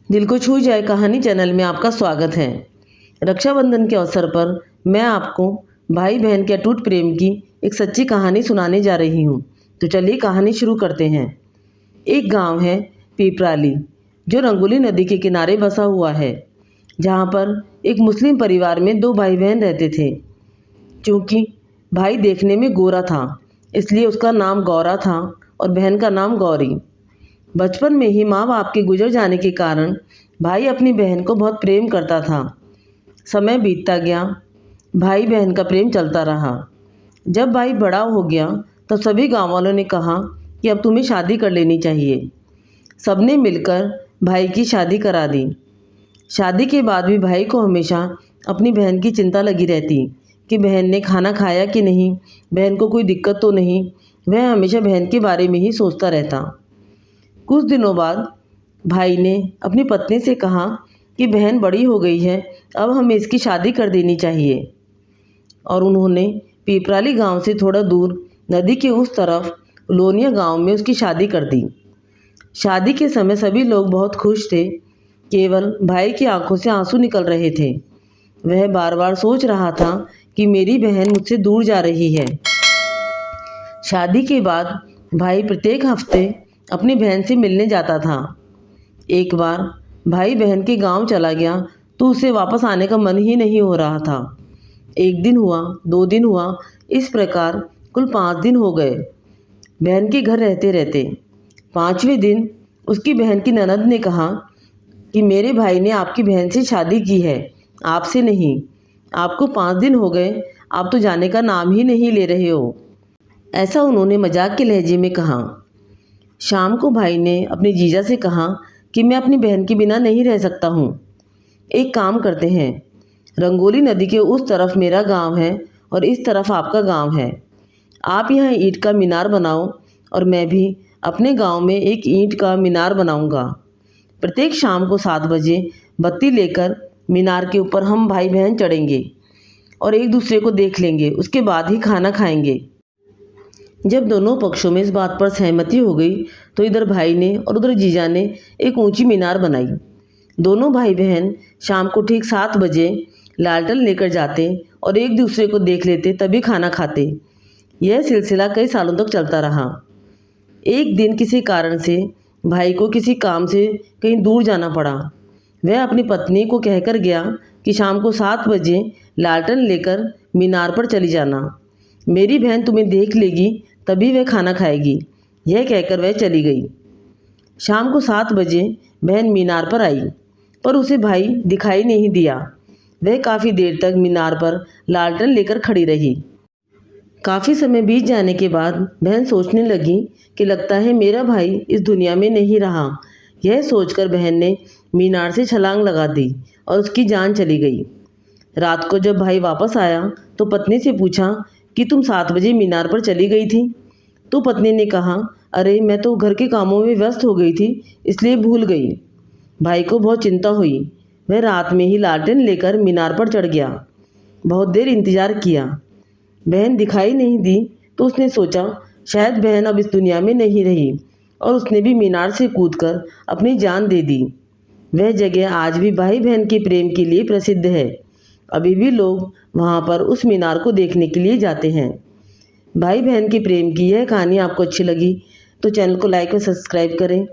दिल को छू जाए कहानी चैनल में आपका स्वागत है। रक्षाबंधन के अवसर पर मैं आपको भाई बहन के अटूट प्रेम की एक सच्ची कहानी सुनाने जा रही हूँ। तो चलिए कहानी शुरू करते हैं। एक गांव है पिपराली, जो रंगोली नदी के किनारे बसा हुआ है, जहाँ पर एक मुस्लिम परिवार में दो भाई बहन रहते थे। क्योंकि भाई देखने में गोरा था, इसलिए उसका नाम गौरा था और बहन का नाम गौरी। बचपन में ही माँ बाप के गुजर जाने के कारण भाई अपनी बहन को बहुत प्रेम करता था। समय बीतता गया, भाई बहन का प्रेम चलता रहा। जब भाई बड़ा हो गया तब सभी गाँव वालों ने कहा कि अब तुम्हें शादी कर लेनी चाहिए। सबने मिलकर भाई की शादी करा दी। शादी के बाद भी भाई को हमेशा अपनी बहन की चिंता लगी रहती कि बहन ने खाना खाया कि नहीं, बहन को कोई दिक्कत तो नहीं। वह हमेशा बहन के बारे में ही सोचता रहता। कुछ दिनों बाद भाई ने अपनी पत्नी से कहा कि बहन बड़ी हो गई है, अब हमें इसकी शादी कर देनी चाहिए। और उन्होंने पिपराली गांव से थोड़ा दूर नदी के उस तरफ लोनिया गांव में उसकी शादी कर दी। शादी के समय सभी लोग बहुत खुश थे। केवल भाई की आंखों से आंसू निकल रहे थे। वह बार बार सोच रहा था कि मेरी बहन मुझसे दूर जा रही है। शादी के बाद भाई प्रत्येक हफ्ते अपनी बहन से मिलने जाता था। एक बार भाई बहन के गांव चला गया तो उसे वापस आने का मन ही नहीं हो रहा था। एक दिन हुआ, 2 दिन हुआ, इस प्रकार कुल 5 दिन हो गए बहन के घर रहते रहते। 5वें दिन उसकी बहन की ननद ने कहा कि मेरे भाई ने आपकी बहन से शादी की है, आपसे नहीं। आपको 5 दिन हो गए, आप तो जाने का नाम ही नहीं ले रहे हो। ऐसा उन्होंने मजाक के लहजे में कहा। शाम को भाई ने अपने जीजा से कहा कि मैं अपनी बहन के बिना नहीं रह सकता हूँ। एक काम करते हैं, रंगोली नदी के उस तरफ मेरा गांव है और इस तरफ आपका गांव है। आप यहाँ ईंट का मीनार बनाओ और मैं भी अपने गांव में एक ईंट का मीनार बनाऊंगा। प्रत्येक शाम को 7 बजे बत्ती लेकर मीनार के ऊपर हम भाई बहन चढ़ेंगे और एक दूसरे को देख लेंगे, उसके बाद ही खाना खाएंगे। जब दोनों पक्षों में इस बात पर सहमति हो गई तो इधर भाई ने और उधर जीजा ने एक ऊंची मीनार बनाई। दोनों भाई बहन शाम को ठीक 7 बजे लालटेन लेकर जाते और एक दूसरे को देख लेते, तभी खाना खाते। यह सिलसिला कई सालों तक चलता रहा। एक दिन किसी कारण से भाई को किसी काम से कहीं दूर जाना पड़ा। वह अपनी पत्नी को कहकर गया कि शाम को 7 बजे लालटेन लेकर मीनार पर चली जाना, मेरी बहन तुम्हें देख लेगी तभी वह खाना खाएगी। यह कहकर वह चली गई। शाम को 7 बजे बहन मीनार पर आई, पर उसे भाई दिखाई नहीं दिया। वह काफ़ी देर तक मीनार पर लालटेन लेकर खड़ी रही। काफ़ी समय बीत जाने के बाद बहन सोचने लगी कि लगता है मेरा भाई इस दुनिया में नहीं रहा। यह सोचकर बहन ने मीनार से छलांग लगा दी और उसकी जान चली गई। रात को जब भाई वापस आया तो पत्नी से पूछा कि तुम 7 बजे मीनार पर चली गई थी? तो पत्नी ने कहा, अरे मैं तो घर के कामों में व्यस्त हो गई थी, इसलिए भूल गई। भाई को बहुत चिंता हुई। वह रात में ही लालटेन लेकर मीनार पर चढ़ गया। बहुत देर इंतजार किया, बहन दिखाई नहीं दी तो उसने सोचा शायद बहन अब इस दुनिया में नहीं रही, और उसने भी मीनार से कूदकर अपनी जान दे दी। वह जगह आज भी भाई बहन के प्रेम के लिए प्रसिद्ध है। अभी भी लोग वहाँ पर उस मीनार को देखने के लिए जाते हैं। भाई बहन के प्रेम की यह कहानी आपको अच्छी लगी तो चैनल को लाइक और सब्सक्राइब करें।